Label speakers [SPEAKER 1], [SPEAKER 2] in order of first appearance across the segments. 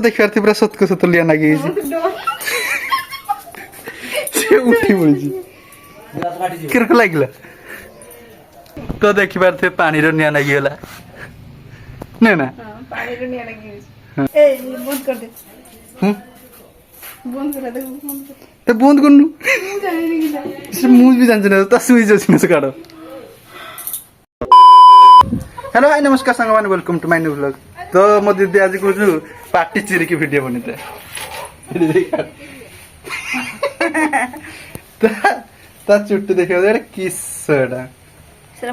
[SPEAKER 1] ଦେଖିବାର ଥିବ ପୁରା ସତକୁ ସତ ଲିଆ ଲାଗିଯାଇଛି ସେ ଉଠି ପଡିଛି କିରକ ଲାଗିଲା ତ ଦେଖିବାର ଥିବ ପାଣିର ନିଆଁ ଲାଗିଗଲା ନା ନା
[SPEAKER 2] ପାଣିର ନିଆଁ ଲାଗିଯାଇଛି ଏ ବନ୍ଦ କରି ଦେ ବନ୍ଦ କରି ଦେ
[SPEAKER 1] ତ ବନ୍ଦ କରୁନୁ
[SPEAKER 2] ମୁଁ ଜାଣିନି କି
[SPEAKER 1] ମୁଁ ବି ଜାଣିଛି ନା ତା ସୁଇଚ୍ ଅଛି ନା ସେ କାଢ हेलो हाय नमस्कार साथी welcome to my new vlog तो मो दीदी आज कहूँ पार्टी चिरिकी वीडियो बनते चुट्टी देखा किस
[SPEAKER 2] सेरा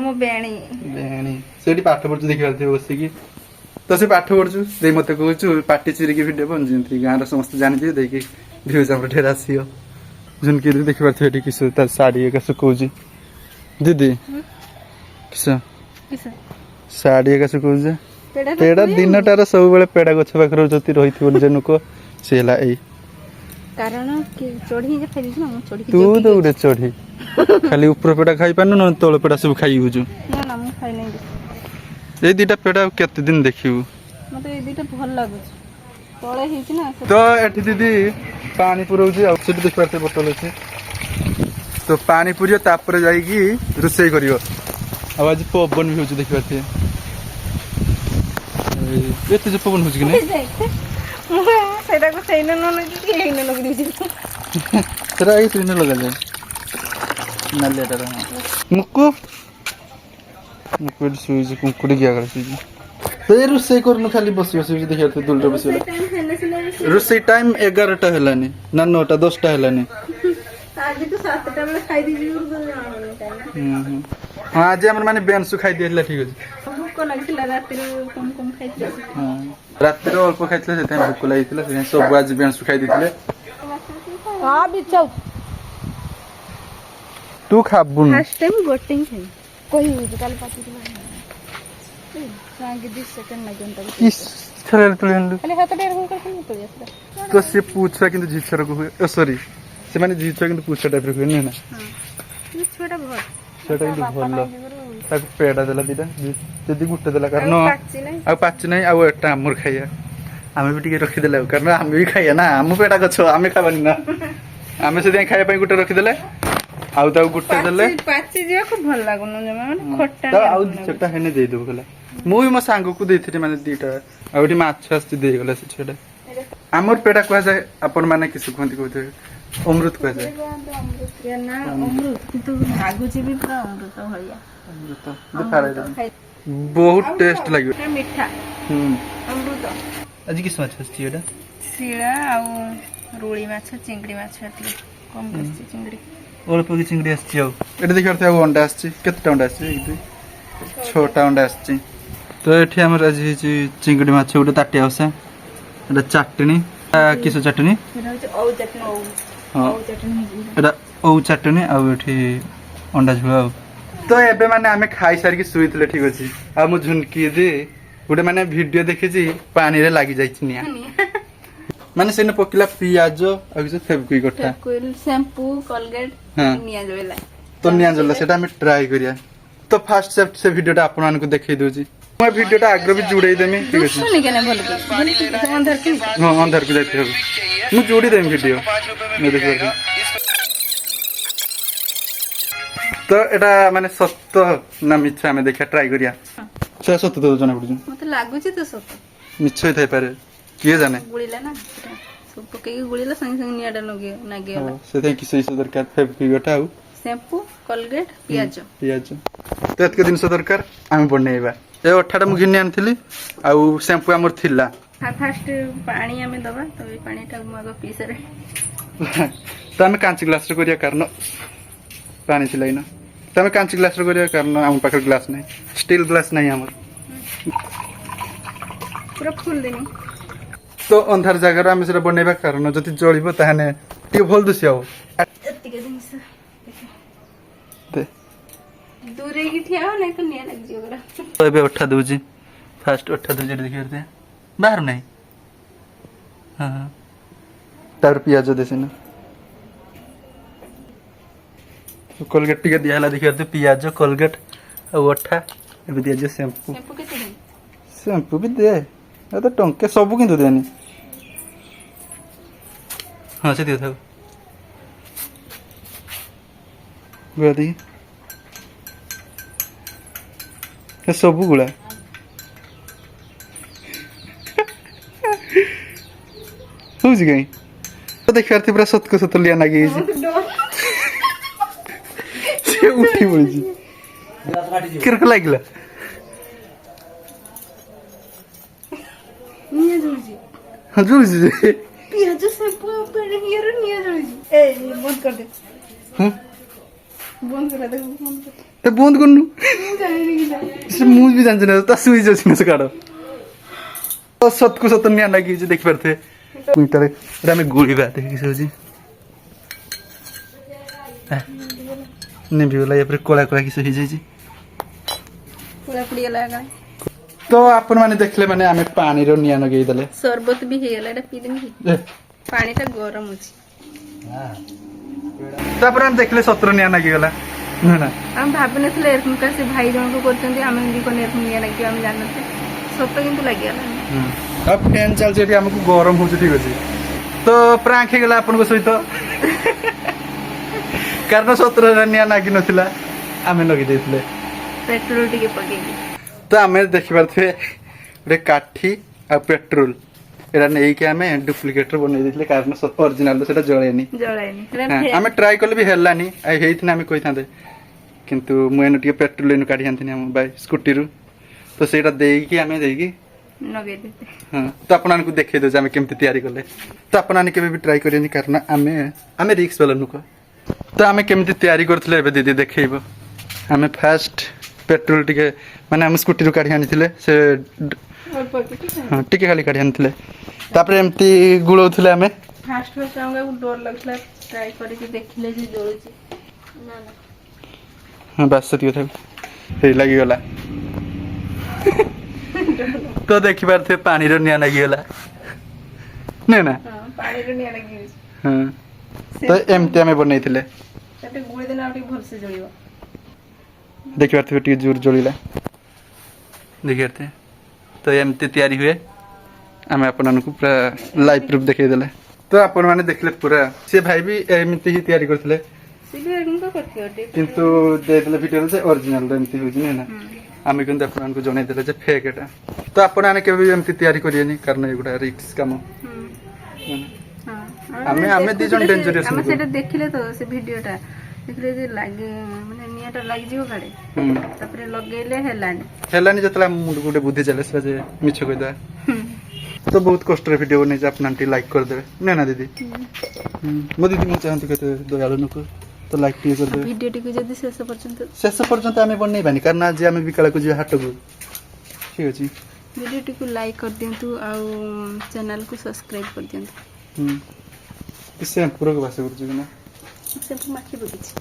[SPEAKER 2] मो बेणी
[SPEAKER 1] बेणी से पाठ पढ़ु देखा बसिकी तो से पाठ पढ़ु दे मत कहूँ पार्टी चिरिकी वीडियो बन जमी गाँव समस्त जानी देखिए भ्यूज आम ढेर आसो झुनकी दीदी देखी पार्थ किस शाढ़ी एक सुखौच दीदी किस शाढ़ी एक सुखौच पेड़ा दिन टार सब बेले पेड़ा गछ पाखे जति रही लोक सी है
[SPEAKER 2] कारण चढ़ी ना चढ़ी
[SPEAKER 1] तू तो गोटे चढ़ी खाली ऊपर पेड़ा खाई पानु न तल पेड़ा सब खाई बुझु
[SPEAKER 2] ना ना मु खाई नहीं
[SPEAKER 1] ए दीटा पेड़ा केते दिन देखिबु
[SPEAKER 2] मते ए दीटा भल लागु तळे हिच ना
[SPEAKER 1] तो एठी दीदी पानी पुरौची आ सेठी देख पाते बोतल अछि तो पानी पुरियो तापर जाई की रुसई करियो आवाज पवन भी होची देख पाते एते जे पवन होची कि नै
[SPEAKER 2] सेटा को सही न न कि हेन लग दिछि
[SPEAKER 1] तेरा आई ट्रेन लगा जाए नालेटा मुक्कु मुक्कु सुइज कुंकुड़ी गया कर सुइज तो ये रुसई करनु खाली बसी बसी देखिया तो दुलटा बसी रुसई टाइम 11टा हलानी ना 9टा 10टा हलानी
[SPEAKER 2] आज तो 7टा बेले खाई दिबी
[SPEAKER 1] हां आज हमर माने बेंसु खाई दिला ठीक अछि
[SPEAKER 2] भूख लागिला राती कम कम खाइछे
[SPEAKER 1] हां राती रो अल्प खाइतले सेते भूख लागितले से सब आज बेंसु खाई दिथिले
[SPEAKER 2] हां बिचाउ
[SPEAKER 1] तू खाबुन
[SPEAKER 2] फर्स्ट टाइम गोटिंग खाई कोई काल पाती सांगे 20 सेकंड लागन तक
[SPEAKER 1] किस छरे तुलेंदु
[SPEAKER 2] खाली हाथ डेर को करके तो जासरा
[SPEAKER 1] तो से पूछा किंतु झिछर को हुए सॉरी से माने झिछर किंतु पूछा टाइप रो हुए ना
[SPEAKER 2] हां ये छोटा बहुत
[SPEAKER 1] सेटा किंतु भलो ताको पेड़ा देला दीटा जदी गुटे देला कारण आ पाची नै आ एटा हमर खाइया आमे भी टिके रखि देला कारण आमे भी खाइया ना हम पेड़ा गछ आमे खाबानी ना आमे से खाइया पई गुटे रखि देले आउ ताको गुटे देले
[SPEAKER 2] पाची जे को भल लागुन जमा माने खट्टा
[SPEAKER 1] तो आउ छोटा हेने दे दो गला मु भी मो सांग को देथिरि माने दीटा आउटी माछ आस्ति दे गला से छोटा हमर पेड़ा कह जाय अपन माने किस कोंती कहते अमृत कह जाय
[SPEAKER 2] या ना अमृत किंतु लागुची भी पूरा अमृत भलिया
[SPEAKER 1] अमृत देखाड़े बहुत टेस्ट लागियो
[SPEAKER 2] मीठा अमृत
[SPEAKER 1] आज किस माछ आस्ति एटा
[SPEAKER 2] सीळा आ रोळी माछ चिंगड़ी माछ आती कम बसची चिंगड़ी
[SPEAKER 1] अल्प की चिंगड़ी आस्ति आउ एटा देखिर था अंडा आस्ति केते अंडा आस्ति छोटा अंडा आस्ति तो एठी हमर आज हिची चिंगड़ी माछ उडे ताटी आउसा एटा चटनी किस चटनी
[SPEAKER 2] एटा होचे औ चटनी औ चटनी
[SPEAKER 1] एटा औ चटनी आ एठी अंडा झुआ तो एबे माने आमे खाई सारी की सुइतले ठीक अछि आ मु झुनकी दे गुडे माने वीडियो देखिछि पानी रे लागि जाइछि निया माने सेने पकिला पियाज आ किछ फेबकुई गठा
[SPEAKER 2] कोइल शैम्पू कोलगेट निया जवेला
[SPEAKER 1] तो निया जला सेटा हम ट्राई करिया तो फास्ट से वीडियोटा आपन को देखै दोछि मैं वीडियोटा आग्र भी जुड़ै देमी ठीक अछि
[SPEAKER 2] सुनि केने बोल के अंदर के
[SPEAKER 1] हां अंदर के जाते हो मु जोड़ी देम वीडियो मैं देखो तो एटा माने सत्य ना मिच्छा हमें देखा ट्राई करिया से सत्य तो जना पड़छ
[SPEAKER 2] मते लागुची तो सत्य
[SPEAKER 1] मिच्छै थाई पारे किए जाने
[SPEAKER 2] गुळीला ना सब पके गुळीला संग संग नियाडा लगे नागेला
[SPEAKER 1] से थे किसे दरकार फेबकुई गठा आउ
[SPEAKER 2] शैम्पू कोलगेट पियाज
[SPEAKER 1] तो एतके दिन से दरकार आमे बनेइबा ए अठाटा मु घिनि आनथिली आ शैम्पू हमर थिला
[SPEAKER 2] फर्स्ट पानी हमें दबा तो ये पानी टा मग पीस रे
[SPEAKER 1] तो हमें कांच ग्लास रे करिया कारण पानी थिलाई ना तो हमें कांच ग्लास रे करिया कारण हम पाखर ग्लास नै स्टील ग्लास नै हमर
[SPEAKER 2] पूरा फुल देनी
[SPEAKER 1] तो अंधार जगह आम से बनवा कारण जदि जलिब ताहने टी भल दुसियाओ
[SPEAKER 2] एतिके जिनिस दूरे की ठिया नै तो निया लग जियो गरा
[SPEAKER 1] तो एबे उठा दोजी फास्ट उठा दोजी देखि करते बाहर नहीं हां तार पियाज देसे ना कोलगेट टिके दियाला देखि करते पियाज कोलगेट आ उठा एबे दिया जे शैम्पू
[SPEAKER 2] शैम्पू केते दिन
[SPEAKER 1] शैम्पू भी दे ए तो टंके सब किंतु देनी ହଁ ସେତିକି ଥାଉ ଗୁଳା ଦେଇକି ସବୁ ଗୁଳା ହଉଛି କାଇଁ ଦେଖିବାର ପୁରା ସତକୁ ସତ ଲିଆ ଲାଗି ଯାଇଛି ସେ ଉଠି ପଡିଛି କିରକ ଲାଗିଲା
[SPEAKER 2] ନିଆଁ ଜଳୁଛି
[SPEAKER 1] ହଁ ଜଳୁଛି ଯେ
[SPEAKER 2] ପିଆଜ ସବୁ ଇଏର ନିଆଁ ଜଳୁଛି ଏ ବନ୍ଦ କରିଦେ
[SPEAKER 1] ହଁ
[SPEAKER 2] ବନ୍ଦ କରିଦେ ବନ୍ଦ କରିଦେ
[SPEAKER 1] ଏ ବନ୍ଦ କରୁନୁ
[SPEAKER 2] ମୁଁ ଜାଣିନି କିଟା
[SPEAKER 1] ସେ ମୁଁ ବି ଜାଣିଛି ନା ତା ସୁଇଚ୍ ଅଛି ନା ସେ କାଢ ସତକୁ ସତ ନିଆଁ ଲାଗିଛି ଦେଖିପାରୁଥିବେ ଏଇଟାରେ ଏଇଟା ଆମେ ଗୁଳିବା ଦେଖିକି ସେ ହଉଛି ନିଭିଗଲା ଏପରେ କଳା କଳା କିସ ହେଇଯାଇଛି
[SPEAKER 2] ପୁରା ପୋଡ଼ିଗଲା କାଳେ
[SPEAKER 1] ତ ଆପଣ ମାନେ ଦେଖିଲେ ମାନେ ଆମେ ପାଣିର ନିଆଁ ଲଗେଇ ଦେଲେ
[SPEAKER 2] ସରବତ ବି ହେଇଗଲା ଏଟା ପିଇଦେମି କି ପାଣିଟା ଗରମ ଅଛି
[SPEAKER 1] ତାପରେ ଆମେ ଦେଖିଲେ ସତର ନିଆଁ ଲାଗିଗଲା ନୁହେଁ ନା
[SPEAKER 2] ଆମେ ଭାବିନଥିଲେ ଏରକମ କାଳେ ସେ ଭାଇ ଜଣକୁ କରୁଛନ୍ତି ଆମେ ଏମିତି କଣ ଏରକମ ନିଆଁ ଲାଗିବ ଆମେ ଜାଣିନଥିଲେ ସତ କିନ୍ତୁ ଲାଗିଗଲା
[SPEAKER 1] ଆଉ ଫ୍ୟାନ୍ ଚାଲିଛି ଏଠି ଆମକୁ ଗରମ ହଉଛି ଠିକ ଅଛି ତ ପ୍ରାଙ୍କ ହେଇଗଲା ଆପଣଙ୍କ ସହିତ କାରଣ ସତର ନିଆଁ ଲାଗି ନଥିଲା ଆମେ ଲଗେଇ ଦେଇଥିଲେ
[SPEAKER 2] ପେଟ୍ରୋଲ ଟିକେ ପକେଇକି
[SPEAKER 1] ତ ଆମେ ଦେଖିପାରୁଥିବେ ଗୋଟେ କାଠି ଆଉ ପେଟ୍ରୋଲ ଏଟା ନେଇକି ଆମେ ଡୁପ୍ଲିକେଟର ବନେଇ ଦେଇଥିଲେ କାରଣ ଅରିଜିନାଲ ସେଟା ଜଳେନି
[SPEAKER 2] ଜଳାଏନି
[SPEAKER 1] ଆମେ ଟ୍ରାଏ କଲେ ବି ହେଲାନି ଆଉ ହେଇଥିଲେ ଆମେ କହିଥାନ୍ତେ କିନ୍ତୁ ମୁଁ ଏନୁ ଟିକେ ପେଟ୍ରୋଲ ଏନୁ କାଢି ଆଣିଥିଲି ଆମ ବାଇ ସ୍କୁଟିରୁ ତ ସେଇଟା ଦେଇକି ଆମେ ଦେଇକି
[SPEAKER 2] ଲଗେଇ ଦେଇତେ
[SPEAKER 1] ହଁ ତ ଆପଣମାନଙ୍କୁ ଦେଖେଇ ଦେଉଛି ଆମେ କେମିତି ତିଆରି କଲେ ତ ଆପଣମାନେ କେବେ ବି ଟ୍ରାଏ କରିବେନି କାରଣ ଆମେ ରିକ୍ସ ବାଲା ନୁକ ତ ଆମେ କେମିତି ତିଆରି କରୁଥିଲେ ଏବେ ଦିଦି ଦେଖେଇବ ଆମେ ଫାଷ୍ଟ ପେଟ୍ରୋଲ ଟିକେ ମାନେ ଆମ ସ୍କୁଟିରୁ କାଢି ଆଣିଥିଲେ ସେ ହଁ ଟିକେ ଖାଲି କାଢି ଆଣିଥିଲେ ତାପରେ ଏମିତି ଗୁଳଉଥିଲେ ଆମେ
[SPEAKER 2] ଫାଷ୍ଟ ଫାଷ୍ଟ ଆମକୁ ଡର ଲାଗୁଥିଲା ଟ୍ରାଏ କରିକି ଦେଖିଲେ ଯେ ଜଳୁଛି ନା ନା
[SPEAKER 1] ହଁ ବାସ୍ ସେତିକି କଥା ହେଇ ଲାଗିଗଲା ତ ଦେଖିପାରୁଥିବେ ପାଣିର ନିଆଁ ଲାଗିଗଲା ନୁହେଁ ନା
[SPEAKER 2] ହଁ ପାଣିରେ ନିଆଁ ଲାଗିଯାଇଛି
[SPEAKER 1] ହଁ ତ ଏମିତି ଆମେ ବନେଇଥିଲେ
[SPEAKER 2] ସେଟା ଗୁଳି ଦେଲେ ଆଉ ଟିକେ ଭଲସେ ଜଳିବ
[SPEAKER 1] ଦେଖିପାରୁଥିବେ ଟିକେ ଜୋର ଜଳିଲା ଦେଖିପାରୁଥିବେ ତ ଏମିତି ତିଆରି ହୁଏ ଆମେ ଆପଣମାନଙ୍କୁ ପୁରା ଲାଇଭ ପ୍ରୁଫ୍ ଦେଖେଇଦେଲେ ତ ଆପଣମାନେ ଦେଖିଲେ ପୁରା ସେ ଭାଇ ବି ଏମିତି ହିଁ ତିଆରି କରିଥିଲେ କିନ୍ତୁ ଦେଇଦେଲେ ଭିଡ଼ିଓରେ ଯେ ଅରିଜିନାଲ ଏମିତି ହେଉଛି ନୁହେଁ ନା ଆମେ କିନ୍ତୁ ଆପଣମାନଙ୍କୁ ଜଣେଇଦେଲେ ଯେ ଫେକ୍ ଏଟା ତ ଆପଣମାନେ କେବେ ବି ଏମିତି ତିଆରି କରିବେନି କାରଣ ଏଗୁଡ଼ା ରିକ୍ସ କାମ ଆମେ ଦି ଜଣ ଡେଞ୍ଜରିୟସ୍
[SPEAKER 2] ଆମେ ସେଟା ଦେଖିଲେ ତ ସେ ଭିଡିଓଟା ଦେଖିଲେ ଯେ ଲାଗି ମାନେ ନିଆଁଟା ଲାଗିଯିବ କାଳେ ତାପରେ ଲଗେଇଲେ ହେଲାନି
[SPEAKER 1] ଯେତେବେଳେ ଆମ ମୁଣ୍ଡକୁ ଗୋଟେ ବୁଦ୍ଧି ଚାଲେ ସେଟା ଯେ ମିଛ କହିଦେବା ତ ବହୁତ କଷ୍ଟରେ ଭିଡ଼ିଓ ବନେଇଛି ଆପଣ ଟିକେ ଲାଇକ୍ କରିଦେବେ ନୁହେଁ ନା ଦିଦି ମୋ ଦିଦି ମୁଁ ଚାହାନ୍ତି କେତେ ଦୟାଳୁ ଲୋକ ତ ଲାଇକ୍ ଟିକେ କରିଦେବେ
[SPEAKER 2] ଭିଡିଓଟିକୁ ଯଦି ଶେଷ ପର୍ଯ୍ୟନ୍ତ
[SPEAKER 1] ଆମେ ବନେଇବାନି କାରଣ ଆଜି ଆମେ ବିକାଳକୁ ଯିବା ହାଟକୁ ଠିକ ଅଛି
[SPEAKER 2] ଭିଡିଓଟିକୁ ଲାଇକ୍ କରିଦିଅନ୍ତୁ ଆଉ ଚ୍ୟାନେଲକୁ ସବସ୍କ୍ରାଇବ କରିଦିଅନ୍ତୁ
[SPEAKER 1] ସେମ୍ପୁରକୁ ବାସ କରୁଛୁ କି ନା
[SPEAKER 2] ସେଠୁ ମାଖି ପକେଇଛି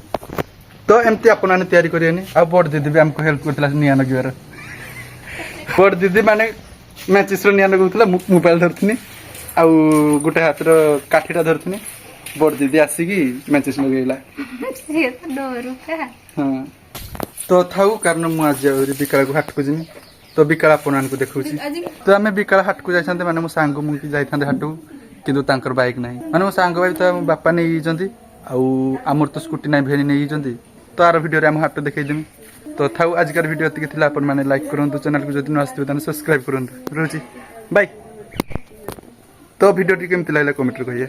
[SPEAKER 1] ତ ଏମିତି ଆପଣମାନେ ତିଆରି କରିବେନି ଆଉ ବଡ଼ ଦିଦି ବି ଆମକୁ ହେଲ୍ପ କରିଥିଲା ନିଆଁ ଲଗେଇବାର ବଡ଼ ଦିଦି ମାନେ ମ୍ୟାଚିସ୍ର ନିଆଁ ଲଗାଉଥିଲା ମୁଁ ମୋବାଇଲ ଧରୁଥିଲି ଆଉ ଗୋଟେ ହାତର କାଠିଟା ଧରୁଥିଲି ବଡ଼ ଦିଦି ଆସିକି ମ୍ୟାଚିସ୍ ଲଗେଇଲା ହଁ ତ ଥାଉ କାରଣ ମୁଁ ଆଜି ଆହୁରି ବିକାଳକୁ ହାଟକୁ ଯିବି ତ ବିକାଳ ଆପଣମାନଙ୍କୁ ଦେଖାଉଛି ତ ଆମେ ବିକାଳ ହାଟକୁ ଯାଇଥାନ୍ତେ ମାନେ ମୋ ସାଙ୍ଗ ମୁଁ ଯାଇଥାନ୍ତେ ହାଟକୁ କିନ୍ତୁ ତାଙ୍କର ବାଇକ୍ ନାହିଁ ମାନେ ମୋ ସାଙ୍ଗ ଭାଇ ତ ମୋ ବାପା ନେଇଯାଇଛନ୍ତି ଆଉ ଆମର ତ ସ୍କୁଟି ନାହିଁ ଭେଣି ନେଇଯାଇଛନ୍ତି ତ ଆର ଭିଡ଼ିଓରେ ଆମ ହାଟ ଦେଖେଇଦେବି ତ ଥାଉ ଆଜିକାର ଭିଡ଼ିଓ ଏତିକି ଥିଲା ଆପଣମାନେ ଲାଇକ୍ କରନ୍ତୁ ଚ୍ୟାନେଲକୁ ଯଦି ନ ଆସିଥିବେ ତାହେଲେ ସବସ୍କ୍ରାଇବ୍ କରନ୍ତୁ ରହୁଛି ବାଇ ତ ଭିଡ଼ିଓଟି କେମିତି ଲାଗିଲା କମେଣ୍ଟରେ କହିବେ